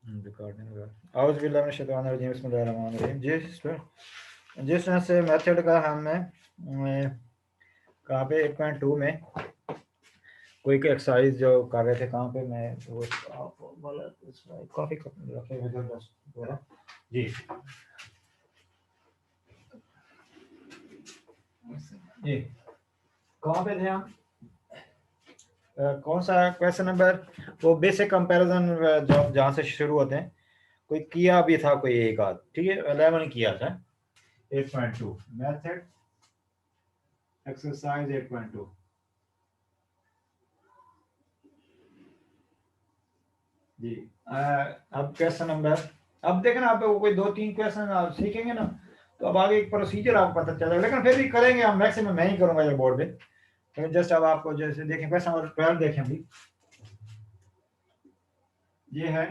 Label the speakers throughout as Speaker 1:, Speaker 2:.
Speaker 1: Recording आउज़ बिल्लाहि मिनश शैतानिर रजीम बिस्मिल्लाहिर रहमानिर रहीम। जिस तरह से मेथड का हमने कहाँ पे 8.2 में कोई के एक्सरसाइज जो कर रहे थे, कहाँ पे मैं वो काफ़ी रखे हुए थे बस थोड़ा जी जी कहाँ पे थे हम? कौन सा क्वेश्चन नंबर? वो बेसिक कंपैरिजन जो जहाँ से शुरू होते हैं, कोई किया भी था कोई एक आध, ठीक है 11 किया था 8.2 मेथड एक्सरसाइज 8.2 जी। अब क्वेश्चन नंबर, अब देखना आप कोई 2-3 क्वेश्चन आप सीखेंगे ना तो अब आगे एक प्रोसीजर आपको पता चलेगा, लेकिन फिर भी करेंगे हम, मैक्सिमम मैं ही करूंगा ये बोर्ड पे, लेकिन जस्ट अब आपको जैसे देखें क्वेश्चन नंबर 12 देखें भी, ये है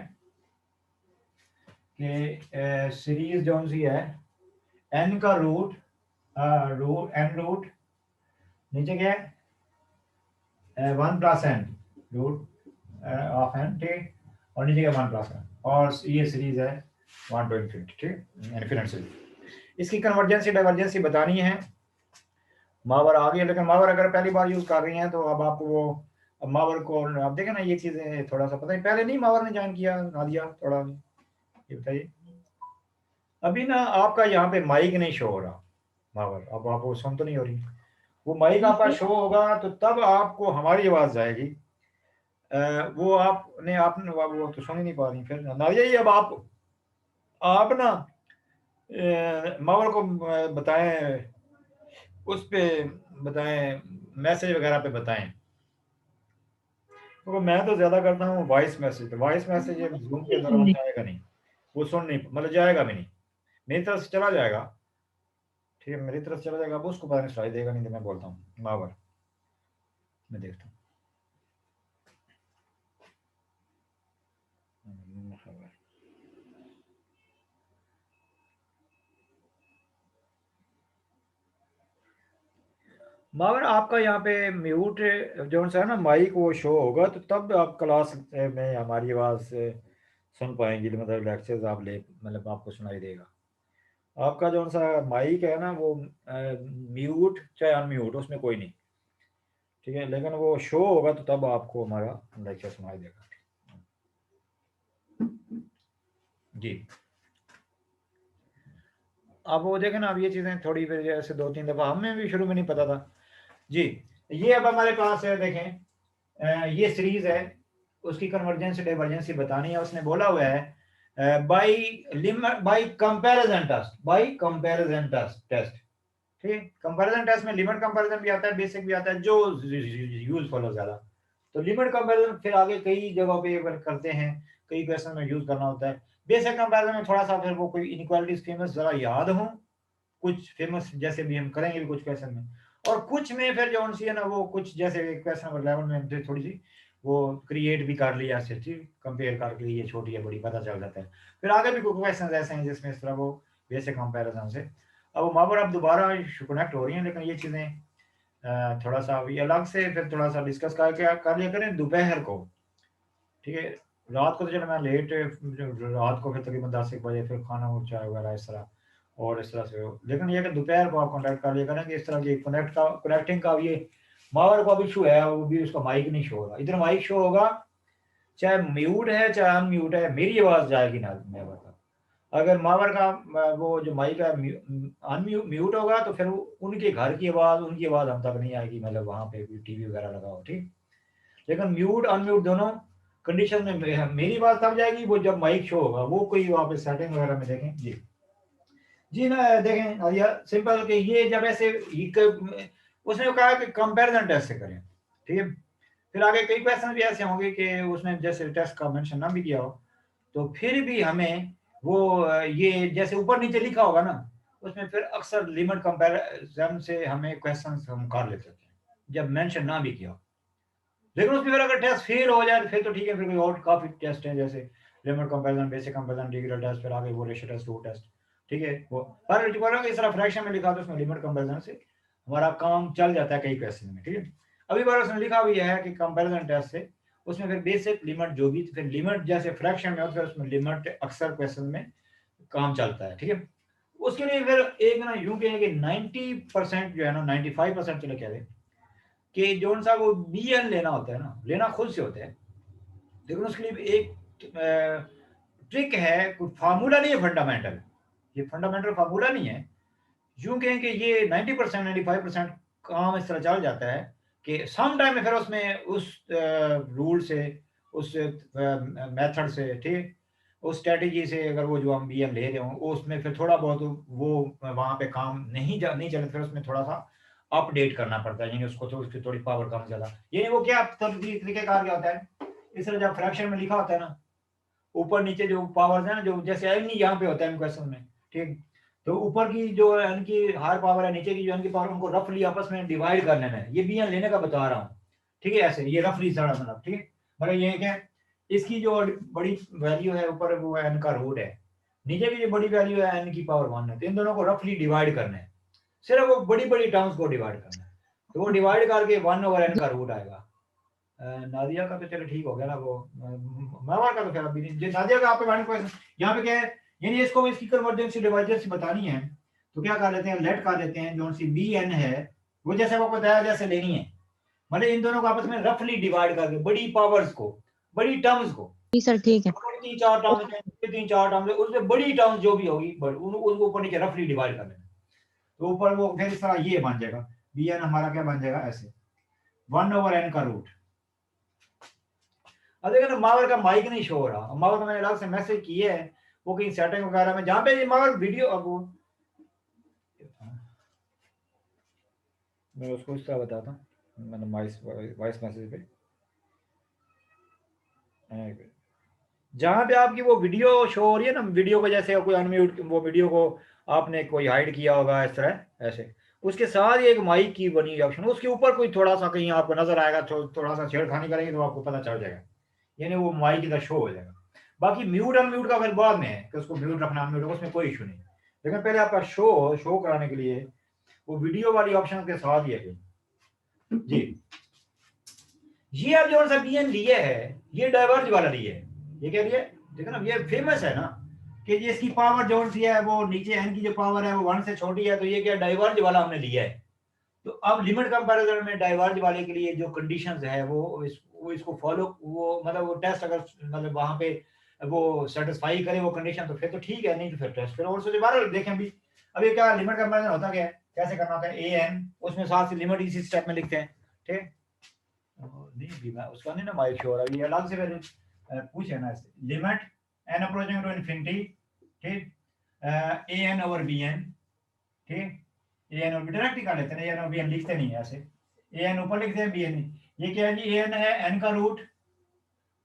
Speaker 1: कि सीरीज जो सी है एन का रूट एन रूट नीचे क्या है 1 plus n root of n, ठीक, और नीचे क्या 1 प्लस एन, और ये सीरीज है 1 to infinity, ठीक, इन्फिनिट सीरीज। इसकी कन्वर्जेंसी डाइवर्जेंसी बतानी है, मावर आ गई, लेकिन मावर अगर पहली बार यूज कर रही हैं तो अब आपको वो, अब मावर को आप देखें ना ये चीजें थोड़ा सा पता है, पहले नहीं मावर ने ज्वाइन किया ना दिया थोड़ा, ये बताइए। अभी ना आपका यहाँ पे माइक नहीं शो हो रहा मावर, अब आपको सुन तो नहीं हो रही, वो माइक आपका शो होगा तो तब आपको हमारी आवाज जाएगी। वो आपने वो तो सुन ही नहीं पा रही फिर ना, यही अब आप ना मावर को बताएं, उस पे बताएं, मैसेज वगैरह पे बताएं। तो मैं तो ज्यादा करता हूँ वॉइस मैसेज, तो वॉइस मैसेज ये जूम के दौरान जाएगा नहीं, वो सुन नहीं मतलब जाएगा भी नहीं, मेरी तरफ से चला जाएगा, ठीक है मेरी तरफ से चला जाएगा, अब उसको पता नहीं सुनाई देगा नहीं, तो मैं बोलता हूँ मावर, मैं देखता हूँ मावर आपका यहाँ पे म्यूट जो सा है ना माइक वो शो होगा तो तब आप क्लास में हमारी आवाज़ सुन पाएंगी, मतलब लेक्चर्स आप ले मतलब आपको सुनाई देगा। आपका जो सा माइक है ना वो म्यूट चाहे अनम्यूट उसमें कोई नहीं, ठीक है, लेकिन वो शो होगा तो तब आपको हमारा लेक्चर सुनाई देगा जी। अब वो देखें ना, अब ये चीज़ें थोड़ी फिर जैसे 2-3 दफ़ा हमें भी शुरू में नहीं पता था जी। ये अब हमारे पास है देखें, ये सीरीज है, उसकी कन्वर्जेंस डाइवर्जेंसी बतानी है, उसने बोला हुआ है बाई कंपैरिजन टेस्ट, ठीक, कंपैरिजन टेस्ट में लिमिट कंपैरिजन भी आता है, बेसिक भी आता है, जो यूजफुल हो ज्यादा, तो लिमिट कंपैरिजन फिर आगे कई जगहों पे करते हैं, कई क्वेश्चन में यूज करना होता है। बेसिक कंपैरिजन में थोड़ा सा फिर वो कोई इनइक्वालिटीज फेमस जरा याद हो, कुछ फेमस जैसे भी हम करेंगे भी कुछ क्वेश्चन में, और कुछ में फिर जो सी है ना वो कुछ जैसे क्वेश्चन नंबर 11 में हमने थोड़ी सी वो क्रिएट भी कर लिया, कंपेयर करके ये छोटी है बड़ी पता चल जाता है। फिर आगे भी कुछ क्वेश्चन ऐसे हैं जिसमें इस तरह वो बेसिक कंपैरिजन से अब वहाँ अब दोबारा कनेक्ट हो रही हैं, लेकिन ये चीज़ें थोड़ा सा अभी अलग से फिर थोड़ा सा डिस्कस करके कर लिया करें दोपहर को, ठीक है। रात को तो चलो मैं लेट, रात को फिर तकरीबन 10-1 बजे फिर खाना और चाय वगैरह इस तरह, और इस तरह से हो, लेकिन ये कि दोपहर को आप कॉन्टैक्ट कर लिया करें कि इस तरह की कनेक्टिंग का ये मावर का भी इशू है, वो भी उसका माइक नहीं शो हो रहा, इधर माइक शो होगा चाहे म्यूट है चाहे अनम्यूट है, मेरी आवाज़ जाएगी ना मैं बता, अगर मावर का वो जो माइक है म्यूट होगा तो फिर उनके घर की आवाज़ उनकी आवाज़ हम तक नहीं आएगी, मतलब वहाँ पे भी टीवी वगैरह लगा हो, ठीक। लेकिन म्यूट अनम्यूट दोनों कंडीशन में मेरी बात तब जाएगी वो जब माइक शो होगा, वो कोई वहाँ पे सेटिंग वगैरह में देखें जी। जी ना देखें या सिंपल कि ये जब ऐसे उसने कहा कि कंपैरिजन टेस्ट से करें, ठीक है। फिर आगे कई क्वेश्चन भी ऐसे होंगे कि उसने जैसे टेस्ट का मेंशन ना भी किया हो, तो फिर भी हमें वो ये जैसे ऊपर नीचे लिखा होगा ना उसमें फिर अक्सर लिमिट कंपैरिजन से हमें क्वेश्चन हम कर लेते हैं जब मेंशन ना भी किया हो, लेकिन उसमें फिर अगर टेस्ट फेल हो जाए फिर तो ठीक है, फिर कोई और काफी टेस्ट है जैसे limit comparison, basic comparison, integral test, फिर आगे वो रेशियो टेस्ट, रूट टेस्ट, ठीक है। वो पर जो बोला इस तरह फ्रैक्शन में लिखा तो उसमें लिमिट कंपैरिजन से हमारा काम चल जाता है कई क्वेश्चन में, ठीक है। अभी बार उसने लिखा भी है कि कंपैरिजन टेस्ट से उसमें फिर बेसिक लिमिट जो भी, फिर लिमिट जैसे फ्रैक्शन में होता है उसमें लिमिट अक्सर क्वेश्चन में काम चलता है, ठीक है। उसके लिए फिर एक ना यूं कहें कि 90% जो है ना, 95% चलो कह दें कि जो सा वो बी एन लेना होता है ना, लेना खुद से होता है, लेकिन उसके लिए एक ट्रिक है, कोई फार्मूला नहीं है फंडामेंटल, ये फंडामेंटल फार्मूला नहीं है। यूं कहें कि ये 90% 95% काम इस तरह चल जाता है कि सम टाइम में फिर उसमें उस रूल से, उस मेथड से, ठीक, उस स्ट्रेटेजी से अगर वो जो हम बी एम ले रहे हो उसमें फिर थोड़ा बहुत वो वहां पे काम नहीं चले, फिर उसमें थोड़ा सा अपडेट करना पड़ता है, यानी उसको तो उसकी थोड़ी पावर कम ज्यादा, यानी वो क्या तरीकेकार क्या होता है, इस तरह जब फ्रैक्शन में लिखा होता है ना, ऊपर नीचे जो पावर्स है ना, जो जैसे एन यहाँ पे होता है क्वेश्चन में, ठीक, तो ऊपर की जो एन की हायर पावर है, नीचे की जो एन की पावर, उनको रफली आपस में डिवाइड कर लेना है, ये बी एन लेने का बता रहा हूँ, ठीक है, ऐसे ये रफली सारा मतलब, ठीक है, मतलब ये क्या है, इसकी जो बड़ी वैल्यू है ऊपर वो एन का रूट है, नीचे की जो बड़ी वैल्यू है एन की पावर 1 है, तो इन दोनों को रफली डिवाइड करना है, सिर्फ वो बड़ी बड़ी टर्म्स को डिवाइड करना है, तो वो डिवाइड करके 1/n का रूट आएगा। नादिया का तो चलो ठीक हो गया ना, वो मावर का तो खैर अभी नहीं, नादिया का आपके बारे में यहाँ पे क्या है, यानी इसको इसकी कन्वर्जेंसी डिवाइजर बतानी है, तो क्या कर लेते हैं, लेट कर लेते हैं, जो सी बी एन है वो जैसे वो बताया जैसे लेनी है, मतलब इन दोनों को आपस में रफली डिवाइड करके बड़ी पावर्स को, बड़ी टर्म्स को,
Speaker 2: जी सर ठीक है।
Speaker 1: तीन चार टर्म्स, तीन चार टर्म्स उसमें बड़ी टर्म्स जो भी होगी उनको ऊपर नीचे रफली डिवाइड कर लेना, तो ऊपर वो फिर इस तरह ये बन जाएगा, बी एन हमारा क्या बन जाएगा ऐसे 1/n का रूट। अब देखो ना, मावर का माइक नहीं शो हो रहा, मावर को मैंने अलग से मैसेज किया है, वो कहीं सेटिंग वगैरह में, जहां पे ये मावर वीडियो, अब वो मैं उसको इस तरह बताता हूँ, मैंने वॉइस मैसेज पे, जहां पे आपकी वो वीडियो शो हो रही है ना, वीडियो को जैसे कोई अनम्यूट, वो वीडियो को आपने कोई हाइड किया होगा इस तरह ऐसे, उसके साथ ही एक माइक की बनी ऑप्शन, उसके ऊपर कोई थोड़ा सा कहीं आपको नजर आएगा, थोड़ा सा छेड़खानी करेंगे तो आपको पता चल जाएगा, यानी वो माइक इधर शो हो जाएगा। बाकी म्यूट अनम्यूट का फिर बाद में है कि उसको म्यूट रखना अनम्यूट, उसमें कोई इशू नहीं, लेकिन पहले आपका शो कराने के लिए वो वीडियो वाली ऑप्शन के साथ ही है जी। ये आप जो सा बी एन लिए है, ये डाइवर्ज वाला लिए है, ये क्या लिए, देखो ना ये फेमस है ना, कि ये इसकी पावर जो सी है वो नीचे एन की जो पावर है वो 1 से छोटी है, तो ये क्या डाइवर्ज वाला हमने लिया है। तो अब लिमिट कंपैरिजन में डाइवर्ज वाले के लिए जो कंडीशंस है वो इसको फॉलो, वो मतलब वो टेस्ट अगर मतलब वहां पे वो सेटिस्फाई करे वो कंडीशन, तो फिर तो ठीक है, नहीं तो फिर टेस्ट फिर और से दोबारा देखें। अभी क्या लिमिट कंपैरिजन होता क्या है, कैसे करना होता है, ए एन उसमें साथ से लिमिट इसी स्टेप में लिखते हैं, ठीक, नहीं भी मैं उसका नहीं ना माइक शो रहा, ये अलग से मैंने पूछे ना ऐसे, limit n approaching to infinity, ठीक, a n over b n, ठीक, ए एन और डायरेक्ट ही कर लेते हैं, ए एन और बी एन लिखते नहीं है ऐसे, ए एन ऊपर लिखते हैं बी एन, ये क्या है जी, ए एन है एन का रूट,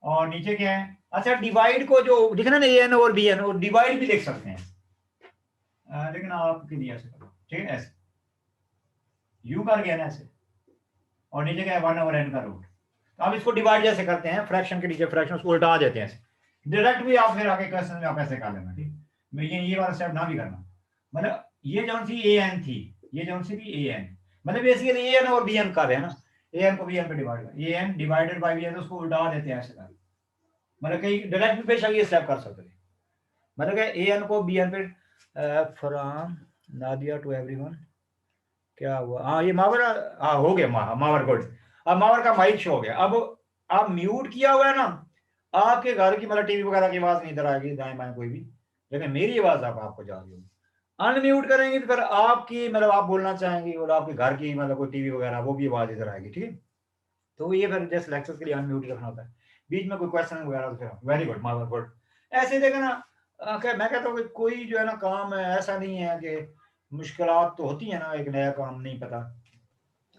Speaker 1: और नीचे क्या है, अच्छा डिवाइड को जो लिखना ना ए एन और बी एन, और डिवाइड भी लिख सकते हैं, लेकिन आपके लिए ऐसे करो, ठीक है, ऐसे यू कर गया ना ऐसे, और नीचे क्या है 1/n का रूट, तो आप इसको डिवाइड जैसे करते हैं, फ्रैक्शन के नीचे फ्रैक्शन उसको उल्टा देते हैं, डायरेक्ट भी आप फिर आगे क्वेश्चन में आप ऐसे कर लेना, ठीक, मैं ये वाला स्टेप ना भी करना, मतलब ये जो सी ए एन थी, ये जो सी थी ए एन, मतलब बेसिकली ए एन और बी एन कर रहे हैं ना, ए एन को बी एन पे डिवाइड कर, A N divided by B N, उसको उल्टा देते हैं ऐसे कर, मतलब कहीं डायरेक्ट भी बेशक ये स्टेप कर सकते हैं, मतलब ए एन को बी एन पे, फ्रॉम नादिया टू एवरीवन, क्या हुआ, हाँ ये मावर, हाँ हो गया मावर गुड, अब मावर का माइक शो हो गया, अब आप म्यूट किया हुआ है ना, आपके घर की मतलब टीवी वगैरह की आवाज नहीं इधर आएगी दाएं बाएं कोई भी, लेकिन मेरी आवाज आपको जा रही होगी, अनम्यूट करेंगे तो फिर आपकी मतलब आप बोलना चाहेंगे और आपके घर की मतलब कोई टीवी वगैरह वो भी आवाज इधर आएगी, ठीक है, तो ये फिर जैसे लेक्चर के लिए अनम्यूट रखना होता है, बीच में कोई क्वेश्चन वगैरह तो फिर वेरी गुड मावर गुड, ऐसे देखा ना, मैं कहता हूँ कि कोई जो है ना काम है ऐसा नहीं है कि मुश्किलात तो होती है ना, एक नया काम नहीं पता,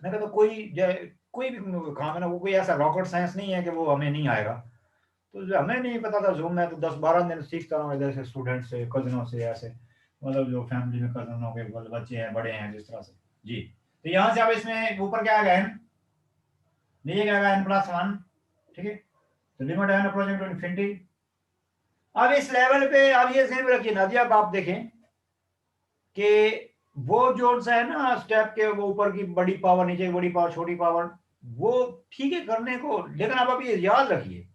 Speaker 1: मैं कहता कोई भी काम है ना, वो कोई ऐसा रॉकेट साइंस नहीं है कि वो हमें नहीं आएगा, तो हमें नहीं पता था जूम में, तो 10-12 दिन सीखता रहा इधर से, स्टूडेंट से, कजनों से, ऐसे मतलब जो फैमिली में कजनों के बच्चे हैं, बड़े हैं, जिस तरह से जी। तो यहाँ से अब इसमें ऊपर क्या आ गया है, नीचे क्या आएगा n+1, ठीक है, तो limit n approaching to infinity. अब इस लेवल पे आप ये ध्यान में रखिए नादिया, आप देखें कि वो जो सा है ना स्टेप के, वो ऊपर की बड़ी पावर, नीचे की बड़ी पावर, छोटी पावर, वो ठीक है करने को, लेकिन आप अभी याद रखिए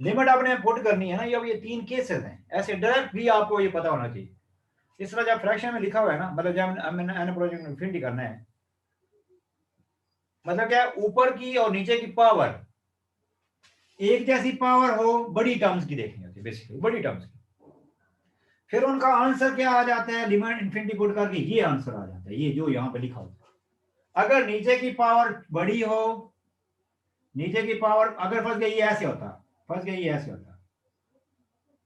Speaker 1: लिमिट आपने पुट करनी है ना, ये 3 केसेस हैं, ऐसे डायरेक्ट भी आपको ये पता होना चाहिए। इस तरह जब फ्रैक्शन में लिखा हुआ है ना, मतलब जब हमें एन प्रोजेक्ट इन्फिनिटी करना है, मतलब क्या, ऊपर की और नीचे की पावर एक जैसी पावर हो, बड़ी टर्म्स की देखनी होती है बेसिकली, बड़ी टर्म्स की। फिर उनका आंसर क्या आ जाता है, लिमिट इन्फिनिटी पुट करके ये आंसर आ जाता है, ये जो यहाँ पे लिखा होता है। अगर नीचे की पावर बड़ी हो, नीचे की पावर अगर फंस गई ऐसे होता, फंस गई ऐसे होता,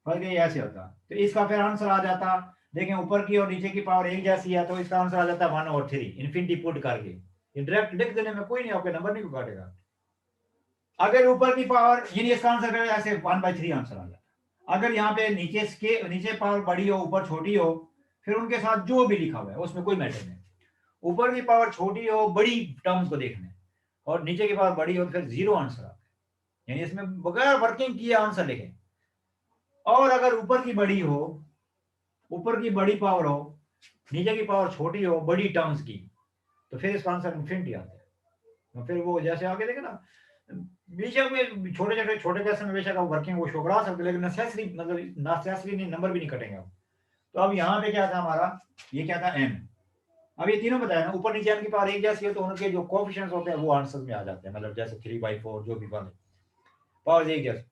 Speaker 1: फंस गई ऐसे होता, तो इसका फिर आंसर आ जाता, देखें ऊपर की और नीचे की पावर एक जैसी है, तो इसका आंसर आ जाता 1/3 इन्फिनिटी पुट करके। डायरेक्ट लिख देने में कोई नहीं आपके नंबर नहीं काटेगा। अगर ऊपर की पावर, यानी इसका आंसर करें ऐसे 1/3 आंसर आ जाता। अगर यहाँ पे नीचे पावर बड़ी हो, ऊपर छोटी हो, फिर उनके साथ जो भी लिखा हुआ है उसमें कोई मैटर नहीं। ऊपर की पावर छोटी हो, बड़ी टर्म्स को देखना है, और नीचे की पावर बड़ी हो, फिर 0 आंसर आता है, यानी इसमें बगैर वर्किंग किए आंसर लिखें। और अगर ऊपर की बड़ी हो, ऊपर की बड़ी पावर हो, नीचे की पावर छोटी हो, बड़ी टर्म्स की, तो फिर इसका आंसर इन्फिनिटी आता है। तो फिर वो जैसे आगे देखे ना, बेशक में छोटे छोटे क्वेश्चन में बेशक आप वर्किंग वो शो करा सकते, लेकिन नेसेसरी मतलब नेसेसरी नहीं, नंबर भी नहीं कटेंगे आप। तो अब यहाँ पे क्या था हमारा, ये क्या था एन। अब ये तीनों बताया ना, ऊपर नीचे एन की पावर एक जैसी है, तो उनके जो कोएफिशिएंट्स होते हैं वो आंसर में आ जाते हैं, मतलब जैसे 3/4 जो भी पावर एक जैसे।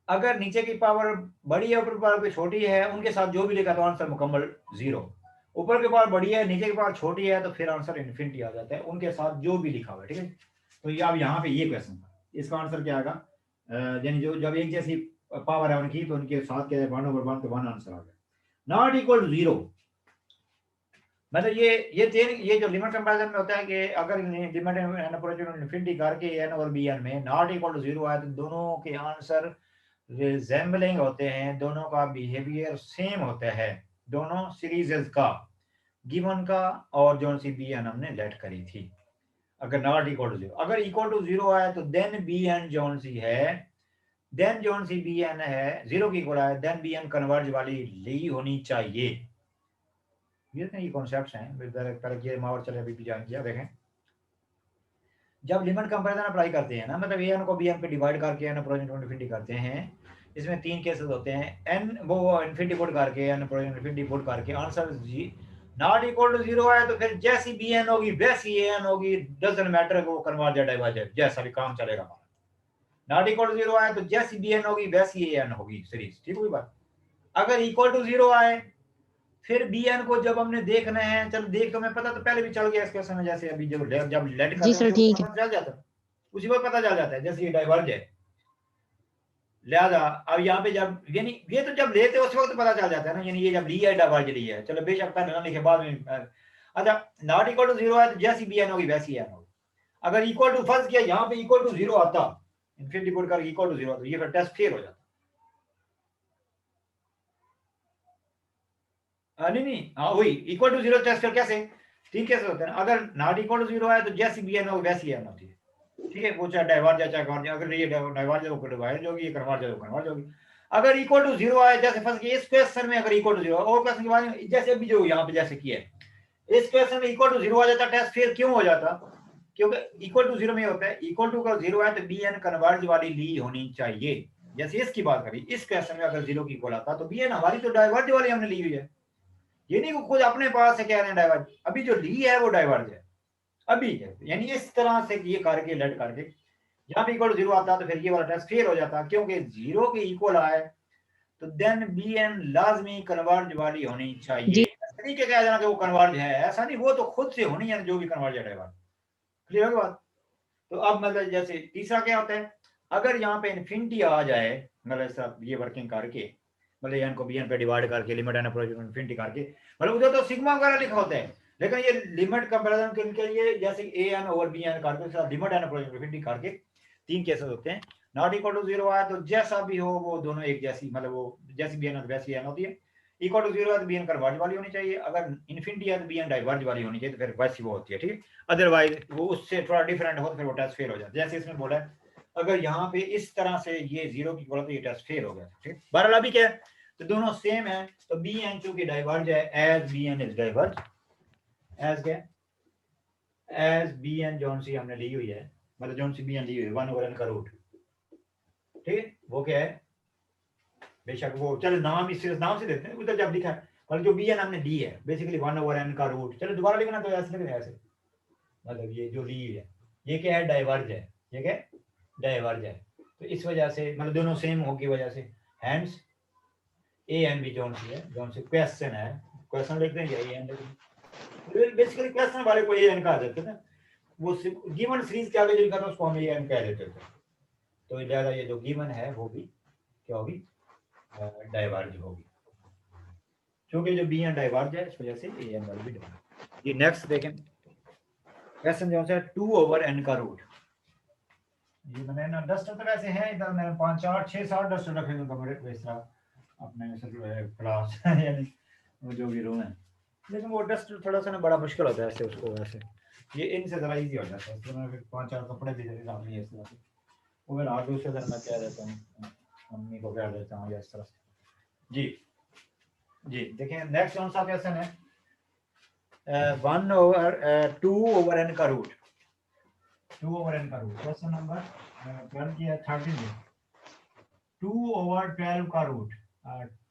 Speaker 1: अगर नीचे की पावर बड़ी है, ऊपर पावर छोटी है, उनके साथ जो भी लिखा तो आंसर मुकम्मल 0। ऊपर की पावर बड़ी है, नीचे की पावर छोटी है, तो फिर आंसर इन्फिनिटी आ जाता है, उनके साथ जो भी लिखा हुआ है। ठीक है, तो ये अब यहाँ पे ये क्वेश्चन था, इसका आंसर क्या आएगा, यानी जो जब एक जैसी पावर है उनकी, तो उनके साथ क्या है 1/1, तो 1 आंसर आ गया। नॉट इक्वल टू 0, मतलब ये जो लिमिट कंपैरिजन में होता है कि अगर लिमिट एन अप्रोच इन्फिनिटी करके एन और बी एन में नॉट इक्वल टू 0 आए, तो दोनों के आंसर रिजेंबलिंग होते हैं, दोनों का बिहेवियर सेम होता है, दोनों सीरीजेस का, गिवन का और जो सी बी एन हमने लेट करी थी। अगर नॉट इक्वल टू 0, अगर इक्वल टू 0 आए तो देन बी एन जोन सी है, देन जोन सी बी एन है 0 की इक्वल है, देन बी एन कन्वर्ज वाली ली होनी चाहिए। ये कॉन्सेप्ट्स हैं, पहले ये मावर चले अभी भी जान किया। देखें जब लिमिट कंपैरिजन अप्लाई करते हैं ना, मतलब ए एन को बी एन पे डिवाइड करके एन अप्रोच इन्फिनिटी करते हैं, इसमें 3 केसेस होते हैं। एन वो इन्फिनिटी पुट करके, एन अप्रोच इन्फिनिटी पुट करके आंसर जी नॉट इक्वल टू 0 है, तो फिर जैसी बी एन होगी वैसी ए एन होगी, डजंट मैटर वो कन्वर्ज या डाइवर्ज, जैसा भी काम चलेगा। नॉट इक्वल टू 0 आए तो जैसी बी एन होगी वैसी ए एन होगी सीरीज, ठीक हुई बात। अगर इक्वल टू 0 आए, फिर बी एन को जब हमने देखना है, चल देख तो मैं पता तो पहले भी चल गया इसके समय, जैसे अभी जब लेट
Speaker 2: जी
Speaker 1: करते
Speaker 2: सर
Speaker 1: हैं
Speaker 2: ठीक है।
Speaker 1: पता चल जाता है, उसी वक्त पता चल जाता है जैसे ये डाइवर्ज है। लिहाजा अब यहाँ पे जब यानी ये तो जब लेते उस वक्त पता चल जाता है ना, यानी ये जब लिया है डाइवर्ज लिया है, चलो बेशक पहले ना लिखे बाद में। अच्छा नॉट इक्वल टू 0 है तो जैसी बी एन होगी वैसी एन होगी। अगर इक्वल टू फर्स्ट किया, यहाँ पे इक्वल टू 0 आता, इन्फिनिटी पुट कर इक्वल टू 0, तो ये फिर टेस्ट फेल हो जाता। नहीं हाँ वही इक्वल टू 0 टेस्ट कर कैसे, 3 कैसे होते हैं। अगर नॉट इक्वल टू 0 है तो जैसी बी एन होगी वैसी एन होती है, ठीक है, वो चाहे डाइवर्ज है चाहे कन्वर्ज, अगर ये डाइवर्ज है वो डाइवर्ज होगी, ये कन्वर्ज है वो कन्वर्ज होगी। अगर इक्वल टू 0 आए, जैसे फर्स्ट इस क्वेश्चन में अगर इक्वल टू 0 और क्वेश्चन के बाद जैसे अभी जो यहाँ पे जैसे किया है, इस क्वेश्चन में इक्वल टू 0 आ जाता, टेस्ट फेल क्यों हो जाता, क्योंकि इक्वल टू 0 में होता है इक्वल टू का 0 है तो बी एन कन्वर्ज वाली ली होनी चाहिए। जैसे इसकी बात करी, इस क्वेश्चन में अगर 0 की इक्वल आता तो बी एन हमारी तो डाइवर्ज वाली हमने ली हुई है, ये नहीं खुद अपने पास से कह रहे हैं डाइवर्ज, अभी जो ली है वो डाइवर्ज है अभी है। यानी इस तरह से ये करके लेट करके जहां पे इक्वल टू 0 आता तो फिर ये वाला टेस्ट फेल हो जाता, क्योंकि 0 के इक्वल आए तो देन बी एन लाजमी कन्वर्ज वाली होनी चाहिए।
Speaker 2: जी
Speaker 1: तरीके कह जाना कि वो कन्वर्ज है, ऐसा नहीं, वो तो खुद से होनी है जो भी कन्वर्ज है डाइवर्ज। क्लियर होगी बात। तो अब मतलब जैसे तीसरा क्या होता है, अगर यहाँ पे इन्फिनिटी आ जाए, मतलब ये वर्किंग करके, मतलब एन को बी एन पे डिवाइड करके लिमिट एन अप्रोच इन्फिनिटी करके, मतलब उधर तो सिग्मा वगैरह लिखा होता है, लेकिन ये लिमिट कंपैरिजन के लिए जैसे ए एन ओवर बी एन करके लिमिट एन अप्रोच इन्फिनिटी करके 3 केसेस होते हैं। नॉट इक्वल टू 0 आया तो जैसा भी हो वो दोनों एक जैसी, मतलब वो जैसी बी एन वैसी एन होती है। इक्वल टू 0 है तो बी एन कन्वर्ज वाली होनी चाहिए, अगर इन्फिनिटी है तो बी एन डाइवर्ज वाली होनी चाहिए, तो फिर वैसी वो होती है, ठीक है। अदरवाइज वो उससे थोड़ा डिफरेंट हो तो फिर वो टेस्ट फेल हो जाता है। जैसे इसमें बोला है अगर यहाँ पे इस तरह से ये 0 की बोला तो ये टेस्ट फेल हो गया, ठीक। बहरहाल अभी क्या है, तो दोनों सेम है, तो बी एन चूंकि डाइवर्ज है, as B N is diverge, as क्या एज बी एन जॉन सी हमने ली हुई है, मतलब जॉन सी बी एन ली हुई है 1/n का रूट, ठीक है। वो क्या है, बेशक वो चलो नाम ही सिर्फ नाम से देते हैं, उधर जब लिखा है, पर जो बी एन हमने ली है बेसिकली 1/n का रूट, चलो दोबारा लिखना तो ऐसे लिखना ऐसे, मतलब ये जो ली है ये क्या है, डाइवर्ज है, ये क्या डाइवर्ज है, तो इस वजह से मतलब दोनों सेम हो की वजह से हैंड्स ए एन भी जॉन सी है, जॉन सी क्वेश्चन है, क्वेश्चन लिखते हैं क्या ए एन लिखते, बेसिकली क्वेश्चन वाले को ए एन कहा जाता है, वो गिवन सीरीज के आगे जो लिखा था उसको हम ए एन कह देते थे, तो लिहाजा ये जो गिवन है वो भी क्या होगी, डाइवर्ज होगी, क्योंकि जो बी एन डाइवर्ज है इस वजह से ए एन वाली भी डाइवर्ज। ये नेक्स्ट देखें क्वेश्चन जो है 2/n का रूट, ये मैंने ना डस्टर तो वैसे है इधर, मैंने 5 4 6 7 डस्टर रखे हैं कमरे में इस तरह अपने क्लास यानी वो जो भी रूम है, लेकिन वो डस्टर थोड़ा सा ना बड़ा मुश्किल होता है ऐसे उसको, वैसे ये इनसे ज़रा इजी हो जाता है, इसलिए मैं फिर 5 4 कपड़े भी जैसे सामने इस तरह से, वो फिर आगे उसके तरह मैं कह देता हूँ, मम्मी को कह देता हूँ या इस तरह से। जी जी देखिए नेक्स्ट कौन सा क्वेश्चन है, 2/n का रूट, 2/n का रूट, क्वेश्चन नंबर 12 की 13 में 2/12 का रूट,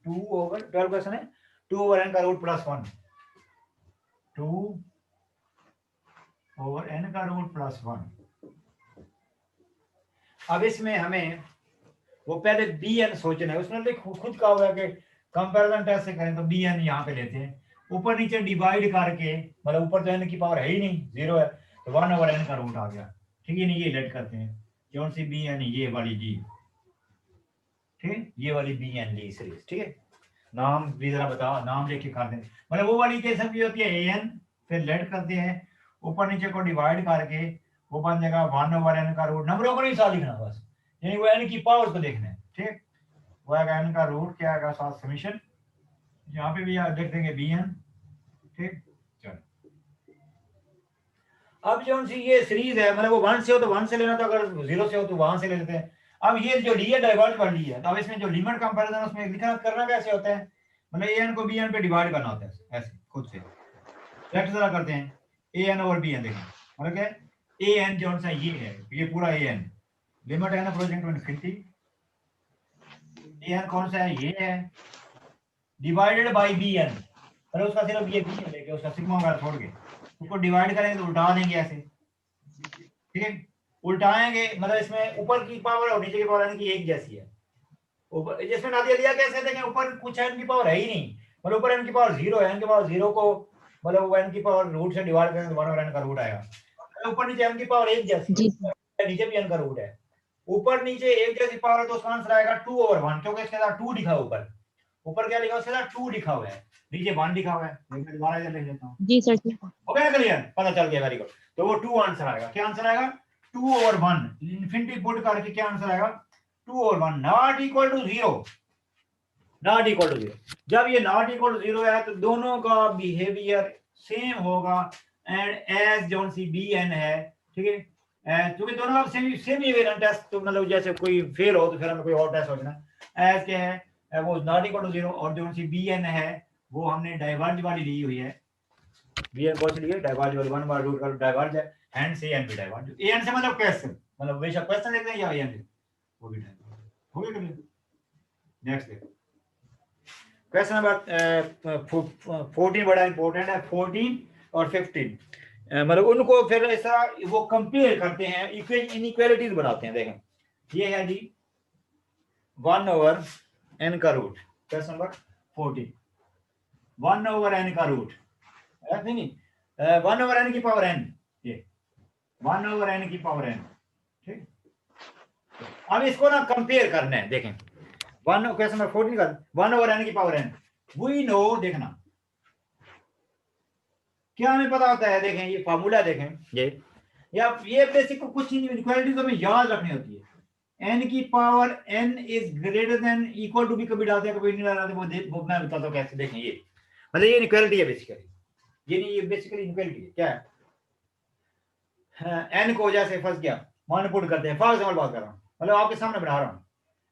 Speaker 1: 2/12 क्वेश्चन है, 2/n का रूट प्लस 1, 2/n का रूट प्लस 1। अब इसमें हमें वो पहले बी एन सोचना है, उसने खुद कहा हुआ है कि कंपैरिजन टेस्ट से करें तो बी एन यहाँ पे लेते हैं, ऊपर नीचे डिवाइड करके, मतलब ऊपर तो एन की पावर है ही नहीं, 0 है, तो 1/n का रूट आ गया, ठीक है। नहीं ये लेट करते हैं, कौन सी बी एन, ये वाली जी, ठीक, ये वाली बी एन ली सीरीज, ठीक है। नाम भी जरा बताओ, नाम लेके कर दें, मतलब वो वाली कैसे भी होती है ए एन, फिर लेट करते हैं, ऊपर नीचे को डिवाइड करके वो बन जाएगा 1/n का रूट, नंबरों को नहीं साथ लिखना बस, यानी वो एन की पावर को देखना है, ठीक। वो आएगा एन का रूट, क्या आएगा साथ समीशन, यहाँ पे भी लिख देंगे बी एन, ठीक। चलो अब जो सी ये सीरीज है, मतलब वो 1 से हो तो 1 से लेना, तो अगर 0 से हो तो वहां से ले लेते हैं। अब ये जो ली है डाइवर्ट कर ली है, तो अब इसमें जो लिमिट कंपैरिजन उसमें लिखना करना कैसे होता है, मतलब ए एन को बी एन पे डिवाइड करना होता है ऐसे खुद से, लेफ्ट जरा करते हैं, ए एन और बी एन देखें, मतलब क्या ए एन जो सा ये है, ये पूरा ए एन, लिमिट है ना project to infinity, a n कौन सा है, ये है, डिवाइडेड बाय बी एन, मतलब उसका सिर्फ ये बी एन लेके उसका सिग्मा वगैरह छोड़ के उसको डिवाइड करेंगे तो उल्टा देंगे ऐसे, ठीक है। उल्टाएंगे मतलब इसमें ऊपर की पावर और नीचे की पावर यानी कि एक जैसी है, ऊपर जिसमें नादिया लिया कैसे देखें, ऊपर कुछ एन की पावर है ही नहीं, मतलब ऊपर एन की पावर 0 है, एन की पावर 0 को मतलब वो एन की पावर रूट से डिवाइड करेंगे तो 1/n का रूट आएगा, ऊपर नीचे एन की पावर एक जैसी है, नीचे भी एन का रूट है, ऊपर नीचे एक जैसी पावर है तो उसका आंसर आएगा 2/1, क्योंकि इसके साथ 2 लिखा है, ऊपर क्या लिखा है, उसके साथ 2 लिखा हुआ है, नीचे 1 लिखा हुआ है, मैं दोबारा इधर लिख लेता हूं, जी सर, हो गया क्लियर, पता चल गया, वेरी गुड। तो वो 2 आंसर आएगा, क्या आंसर आएगा 2/1, इनफिनिटी पुट करके क्या आंसर आएगा 2/1, not equal to 0, not equal to 0, जब ये नॉट इक्वल टू 0 है तो दोनों का बिहेवियर सेम होगा, एंड एज जोन सी बी एन है, ठीक है, क्योंकि दोनों का सेम सेम इवेलेंट टेस्ट, तो मतलब जैसे कोई फेल हो तो फिर हमें कोई और टेस्ट होना, एज क्या है वो नॉट इक्वल टू 0, और जो सी बी एन है वो हमने डाइवर्ज वाली ली हुई है, बी एन कौन सी ली है, डाइवर्ज वाली, 1 बार रूट का डाइवर्ज है, हैंड ए एन भी डाइवर्ज, ए एन से मतलब क्वेश्चन, मतलब बेशक क्वेश्चन देखते हैं या ए एन वो भी डाइवर्ज हो गया। नेक्स्ट देखो क्वेश्चन नंबर 14 बड़ा इंपॉर्टेंट है, 14 और 15, मतलब उनको फिर ऐसा वो कंपेयर करते हैं, इनइक्वालिटीज बनाते हैं, देखें ये है जी 1/n का रूट, क्वेश्चन नंबर 14, 1/n का रूट, नहीं 1/n की पावर n, ये 1/n की पावर n, ठीक। अब इसको ना कंपेयर करना है, देखें 1 क्वेश्चन नंबर 14 का 1/n की पावर n, वी नो, देखना क्या हमें पता होता है, देखें ये फार्मूला देखें, ये बेसिक कुछ इनइक्वालिटीज हमें याद रखनी होती है, n की power n is greater than equal to भी कभी डालते हैं कभी नहीं डालते, वो मैं बताता हूं कैसे, देखें ये मतलब ये इनइक्वालिटी है बेसिकली, ये बेसिकली इनइक्वालिटी है, क्या है n को जैसे फंस गया 1 पुट करते हैं, फॉर एग्जांपल बात कर रहा हूं, मतलब आपके सामने बना रहा हूं,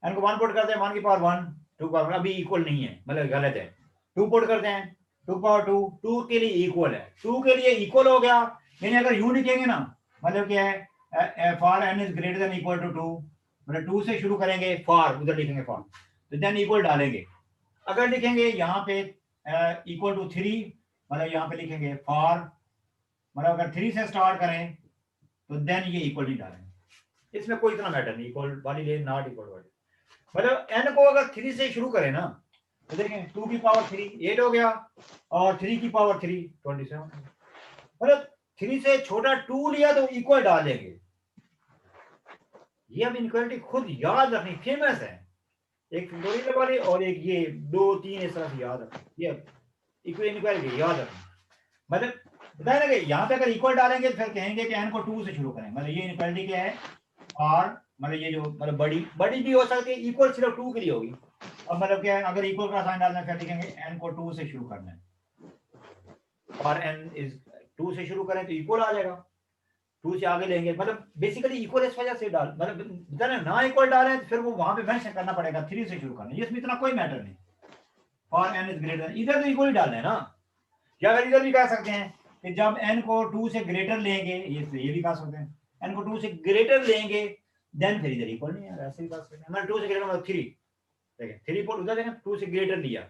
Speaker 1: n को 1 पुट करते हैं 1 की पावर 1, 2 पावर अभी इक्वल नहीं है, मतलब गलत है, 2 पुट करते हैं 2 पावर 2, 2 के लिए इक्वल है, 2 के लिए इक्वल हो गया यानी अगर यूं लिखेंगे ना, मतलब क्या है, for n is greater than equal to 2, मतलब 2 से शुरू करेंगे, फॉर उधर लिखेंगे फॉर, तो देन इक्वल डालेंगे। अगर लिखेंगे यहाँ पे इक्वल टू 3, मतलब यहाँ पे लिखेंगे फॉर, मतलब अगर 3 से स्टार्ट करें तो देन ये इक्वल नहीं डालेंगे, इसमें कोई इतना मैटर नहीं, इक्वल वाली ले, नॉट इक्वल वाली। मतलब n को अगर 3 से शुरू करें ना, तो देखें 2 की पावर 3 8 हो गया, और 3 की पावर 3 27, मतलब 3 से छोटा 2 लिया तो इक्वल डालेंगे। ये अब इनक्वालिटी खुद याद रखनी, फेमस है, एक फिंगोरियल वाली और एक ये 2 3 इस तरह से याद रखनी, ये इक्वल इनक्वालिटी याद रखनी। मतलब बताया ना कि यहाँ पे अगर इक्वल डालेंगे तो फिर कहेंगे कि n को 2 से शुरू करें, मतलब ये इनक्वालिटी क्या है, और मतलब ये जो मतलब बड़ी भी हो सकती है, इक्वल सिर्फ 2 के लिए होगी। अब मतलब क्या है, अगर इक्वल का साइन डालना है फिर लिखेंगे n को 2 से शुरू करना है, और n इज 2 से शुरू करें तो इक्वल आ जाएगा, 2 से आगे लेंगे, मतलब बेसिकली इक्वल इस वजह से डाल, मतलब ना इक्वल डालें तो फिर वो वहां पे मेंशन करना पड़ेगा 3 से शुरू करना, इसमें इतना कोई मैटर नहीं, और n इज ग्रेटर, इधर तो इक्वल ही डालना है ना। या फिर इधर भी कह सकते हैं कि जब n को 2 से ग्रेटर लेंगे, ये भी कह सकते हैं, n को 2 से ग्रेटर लेंगे देन फिर इधर इक्वल नहीं है, ऐसे भी कह सकते हैं, मतलब 2 से ग्रेटर मतलब 3, देखें 3 पॉइंट उधर देखें 2 से ग्रेटर लिया,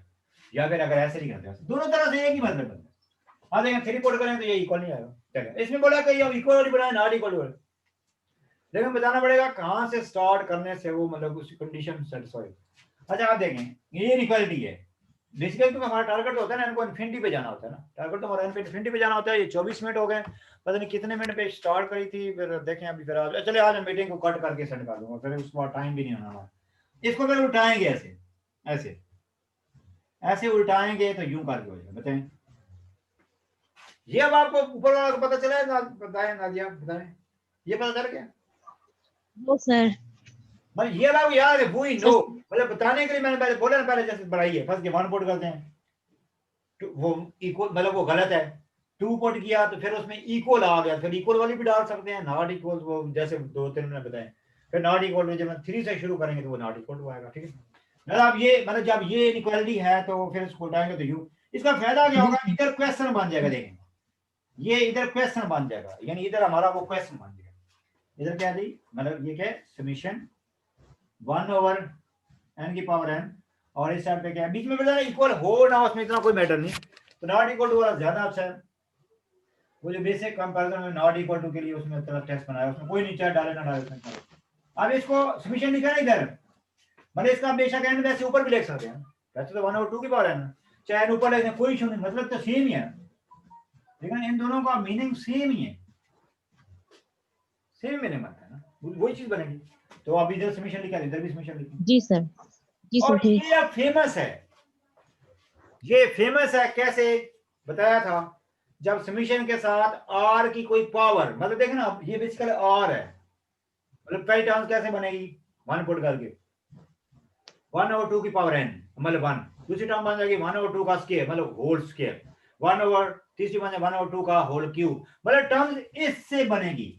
Speaker 1: या फिर अगर ऐसे नहीं करते, दोनों तरह से एक ही मतलब बनता है। हाँ देखें 3 पॉइंट करें तो ये इक्वल नहीं आएगा, देखें इसमें बोला कि ये इक्वल वाली बनाए, नॉट इक्वल वाली, लेकिन बताना पड़ेगा कहाँ से स्टार्ट करने से वो मतलब उस कंडीशन सेटिस्फाई। अच्छा आप देखें ये इनक्वालिटी है, बेसिकली तो हमारा टारगेट तो होता है ना, इनको इन्फिनिटी पे जाना होता है ना, टारगेट तो हमारा इन्फिनिटी पे जाना होता है। ये 24 मिनट हो गए, पता नहीं कितने मिनट पे स्टार्ट करी थी, फिर देखें अभी, फिर आज चले आज मीटिंग को कट करके सेंड कर दूंगा, फिर उसके बाद टाइम भी नहीं होना हमारा। इसको फिर उल्टाएंगे ऐसे ऐसे ऐसे उल्टाएंगे तो यूं करके हो जाएगा, बताएं ये अब आपको ऊपर वाला को पता चला है ना, बताएं नादिया बताएं, ये पता चल गया?
Speaker 2: No sir.
Speaker 1: मतलब ये बात याद है, वो ही नो, मतलब बताने के लिए मैंने पहले बोला ना, पहले जैसे बढ़ाई है फर्स्ट के 1 पुट करते हैं, वो इक्वल मतलब वो गलत है, 2 पुट किया तो फिर उसमें इक्वल आ गया, फिर इक्वल वाली भी डाल सकते हैं, नॉट इक्वल वो जैसे 2 3 मैंने बताए, फिर नॉट इक्वल जब 3 से शुरू करेंगे तो वो नॉट इक्वल आएगा, ठीक है। मतलब ये मतलब जब ये इनइक्वालिटी है तो फिर इसको उठाएंगे तो यू, इसका फायदा क्या होगा, इधर क्वेश्चन बन जाएगा, देखें ये इधर क्वेश्चन बन जाएगा, यानी इधर हमारा वो क्वेश्चन बन जाएगा, इधर क्या दी, मतलब ये क्या है, समीशन 1/n की पावर n, और इस साइड पे क्या है, बीच में बेटा इक्वल हो ना, उसमें इतना कोई मैटर नहीं, तो नॉट इक्वल टू वाला ज्यादा अच्छा है। वो जो बेसिक कंपैरिजन में नॉट इक्वल टू के लिए उसमें तरह टेस्ट बनाया, उसमें कोई नहीं चाहे डाले ना डाले उसमें। अब इसको समीशन लिखा है इधर, मतलब इसका बेशक n वैसे ऊपर भी लिख सकते हैं, वैसे तो 1/2 की पावर n, चाहे n ऊपर लिखें कोई इशू नहीं, मतलब तो सेम ही है, लेकिन इन दोनों का मीनिंग सेम ही है, सेम मीनिंग बनता है ना, वही चीज बनेगी। तो अब इधर समीशन लिखा है, इधर भी समीशन लिखा है।
Speaker 2: जी सर, जी सर
Speaker 1: और
Speaker 2: ठीक।
Speaker 1: ये अब फेमस है, ये फेमस है कैसे बताया था, जब समीशन के साथ r की कोई पावर, मतलब देखें ना ये बेसिकली r है, मतलब कई टर्म्स कैसे बनेगी, 1 पुट करके 1/2 की पावर n, मतलब 1, दूसरी टर्म बन जाएगी 1/2 का स्क्वायर मतलब होल स्क्वायर, 1 तीसरी बन जाएगी 1/2 का होल क्यूब, मतलब टर्म्स इससे बनेगी,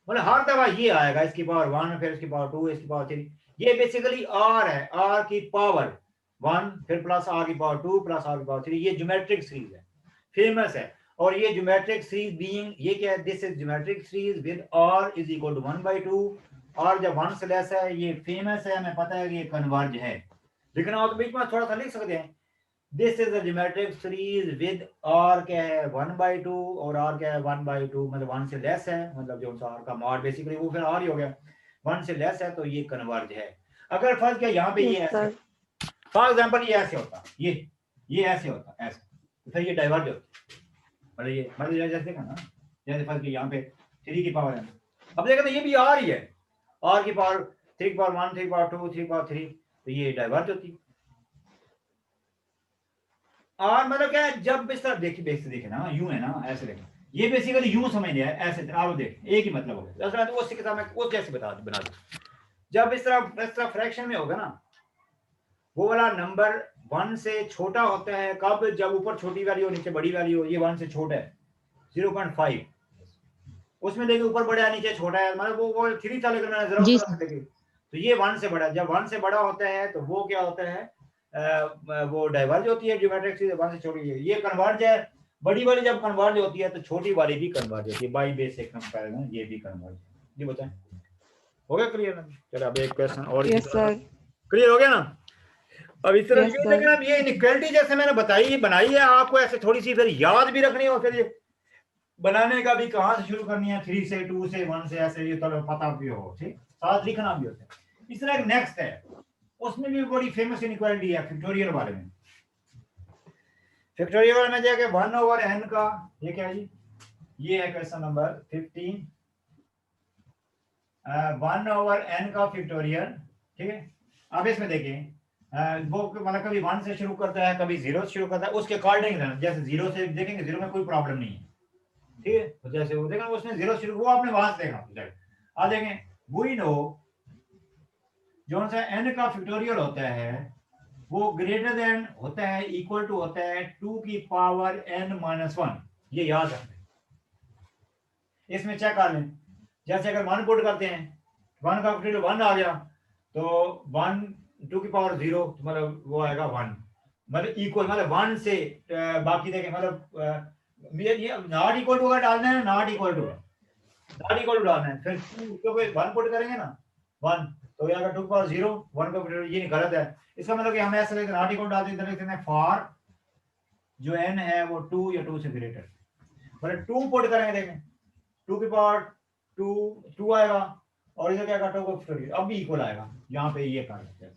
Speaker 1: मतलब हर दफा ये आएगा, इसकी पावर 1 फिर इसकी पावर 2 इसकी पावर 3, ये बेसिकली r है, r की पावर 1 फिर प्लस r की पावर 2 प्लस r की पावर 3, ये ज्योमेट्रिक सीरीज है, फेमस है। और ये ज्योमेट्रिक सीरीज बीइंग ये क्या है, this is geometric series with r is equal to 1/2, और जब 1 से लेस है ये फेमस है, हमें पता है कि ये कन्वर्ज है, लिखना हो तो बीच में थोड़ा सा लिख सकते हैं, this is a geometric series with r क्या है 1/2, और r क्या है 1/2, मतलब 1 से लेस है, मतलब जो सा r का मॉड बेसिकली वो फिर r ही हो गया, 1 से लेस है तो ये कन्वर्ज है। अगर फर्स्ट क्या यहाँ पे ये ऐसे, फॉर एग्जांपल ये ऐसे होता, ये ऐसे होता ऐसे, तो फिर ये डाइवर्ज होता, मतलब ये मतलब जैसे देखा ना, जैसे फर्स्ट यहाँ पे 3 की पावर है, अब देखा तो ये भी r ही है, r की पावर 3 की पावर 1 3 की पावर 2 3 की पावर 3, तो ये डाइवर्ज होती है। और मतलब क्या है, जब इस तरफ देखिए बेस देखे ना, यूं है ना, ऐसे देखें, ये बेसिकली यूं समझ लिया है, ऐसे आप देख एक ही मतलब हो गया, दूसरा तो उसकी किताब में वो कैसे बना दो, जब इस तरह फ्रैक्शन में होगा ना, वो वाला नंबर 1 से छोटा होता है कब, जब ऊपर छोटी वैल्यू नीचे बड़ी वैल्यू हो, ये 1 से छोटा है 0.5, उसमें देखिए ऊपर बड़ा है नीचे छोटा है, मतलब वो 3 था लेकिन मैंने जरा
Speaker 2: जी
Speaker 1: उस तरह से देखी, तो ये 1 से बड़ा, जब 1 से बड़ा होता है तो वो क्या होता है, वो डाइवर्ज होती है ज्योमेट्रिक सीरीज, 1 से छोटी है, ये कन्वर्ज है, बड़ी वाली जब कन्वर्ज होती है तो छोटी वाली भी कन्वर्ज होती है बाय बेसिक कंपैरिजन, ये भी कन्वर्ज है। जी बताएं, हो गया क्लियर? चलो अब एक क्वेश्चन और
Speaker 3: यस सर।
Speaker 1: क्लियर हो गया ना? अब इस तरह
Speaker 3: Yes,
Speaker 1: ये
Speaker 3: sir.
Speaker 1: लेकिन अब ये इनइक्वालिटी जैसे मैंने बताई बनाई है, आपको ऐसे थोड़ी सी फिर याद भी रखनी हो, फिर ये बनाने का भी कहाँ से शुरू करनी है, 3 से 2 से 1 से, ऐसे ये तो पता भी हो, ठीक, साथ लिखना भी होता है। इस तरह एक नेक्स्ट है, उसमें भी बड़ी फेमस इनइक्वालिटी है फैक्टोरियल वाले में। फैक्टोरियल वाले में जाके 1/n का, ये क्या है जी, ये है क्वेश्चन नंबर 15, 1/n का फैक्टोरियल, ठीक है। अब इसमें देखें वो मतलब कभी 1 से शुरू करता है, कभी 0 से शुरू करता है, उसके अकॉर्डिंग जैसे 0 से देखेंगे, 0 में कोई प्रॉब्लम नहीं है, ठीक है। तो जैसे वो देखेंगे उसने 0 शुरू, वो आपने वहां से देखा। अब देखें वी नो जो सा n का फैक्टोरियल होता है वो ग्रेटर देन होता है, इक्वल टू होता है 2 की पावर n-1, ये याद रखें। इसमें चेक कर लें, जैसे अगर 1 पुट करते हैं, 1 का फैक्टोरियल 1 आ गया, तो 1 2 की पावर 0 मतलब वो आएगा 1, मतलब इक्वल, मतलब 1 से बाकी देखें, मतलब ये नॉट इक्वल टू का डालना है, नॉट इक्वल टू डालना है, फिर 2 क्योंकि 1 पुट करेंगे ना 1, तो ये अगर 2 की पावर 0 1 का फैक्टोरियल, ये गलत है। इसका मतलब कि हम ऐसे लेकर नॉट इक्वल डालते हैं, इधर लिखते हैं फॉर जो n है वो 2 या 2 से ग्रेटर, मतलब 2 पुट करेंगे, देखें 2 की पावर 2 आएगा, और इधर क्या आएगा 2 का फैक्टोरियल, अब भी इक्वल आएगा, यहाँ पे ये कर लेते हैं,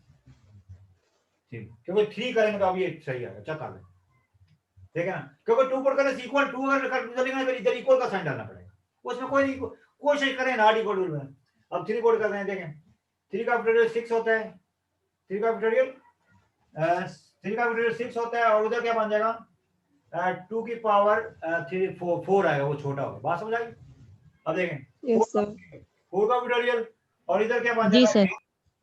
Speaker 1: ठीक, क्योंकि 3 करेंगे तो अब ये सही आएगा, चेक कर लें, ठीक है ना, क्योंकि 2 पुट करने से इक्वल 2 अगर कर इधर इक्वल का साइन डालना पड़ेगा, उसमें कोई नहीं, कोशिश करें नॉट इक्वल में। अब 3 पुट कर रहे हैं, देखें 3 का फैक्टोरियल 6 होता है, 3 का फैक्टोरियल 6 होता है, और उधर क्या बन जाएगा 2 की पावर 4 आएगा, वो छोटा होगा, बात समझ आई? अब देखें
Speaker 3: Yes, sir.
Speaker 1: 4 का फैक्टोरियल, और इधर क्या बन
Speaker 2: जी
Speaker 1: जाएगा,
Speaker 2: सर।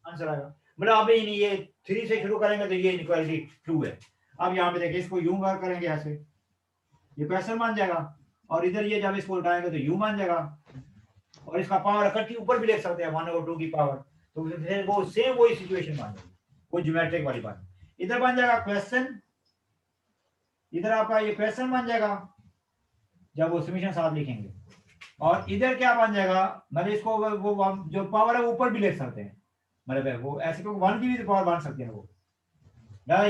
Speaker 1: आंसर आएगा, मतलब अब नहीं, ये 3 से शुरू करेंगे तो ये इनइक्वालिटी 2 है। अब यहाँ पे देखिए इसको यूं करेंगे ऐसे, ये क्वेश्चन मान जाएगा, और इधर ये जब इसको उठाएंगे तो यू मान जाएगा, और इसका पावर इकट्ठी ऊपर भी लिख सकते हैं 1/2 की पावर, तो फिर वो सेम वही सिचुएशन बन जाएगी, कोई ज्योमेट्रिक वाली बात। इधर बन जाएगा क्वेश्चन, इधर आपका ये क्वेश्चन बन जाएगा जब वो समीशन साथ लिखेंगे, और इधर क्या बन जाएगा, मतलब इसको वो जो पावर है वो ऊपर भी लिख सकते हैं, मतलब वो ऐसे को 1 की भी पावर बन सकती है वो।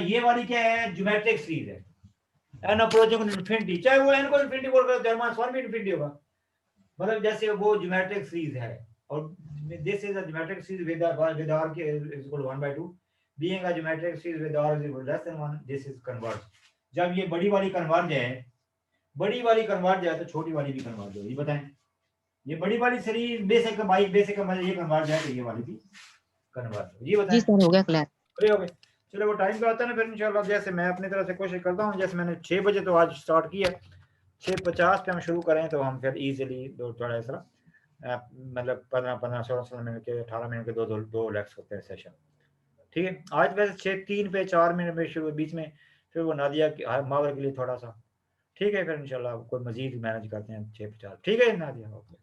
Speaker 1: ये वाली क्या है, ज्योमेट्रिक सीरीज है, n अप्रोचिंग इन्फिनिटी, चाहे वो n को इन्फिनिटी बोल कर तो माइनस 1 भी इन्फिनिटी होगा, मतलब जैसे वो ज्योमेट्रिक सीरीज है, और this is a geometric series with r is equal to 1/2, being a geometric series with r is equal less than 1, this is converge. जब ये बड़ी वाली कन्वर्ज है तो छोटी वाली भी कन्वर्ज होगी, बताएं, ये बड़ी वाली सीरीज बेसिक बाई बेसिक का मतलब ये कन्वर्ज है, तो ये वाली भी कन्वर्ज होगी, ये बताएं।
Speaker 2: जी सर, हो गया क्लियर।
Speaker 1: हो गए, चलो वो टाइम पे आता है ना, फिर इंशाल्लाह जैसे मैं अपनी तरफ से कोशिश करता हूँ, जैसे मैंने 6 बजे तो आज स्टार्ट किया, 6:50 पे हम शुरू करें तो हम फिर इजीली थोड़ा ऐसा मतलब 15 16 मिनट के 18 मिनट के दो लेक्स होते हैं सेशन, ठीक है। आज वैसे 6:03 पे 4 मिनट में शुरू, बीच में फिर वो नादिया की मावर के लिए थोड़ा सा, ठीक है, फिर इंशाल्लाह कोई मजीद मैनेज करते हैं 6:50, ठीक है नादिया, ओके।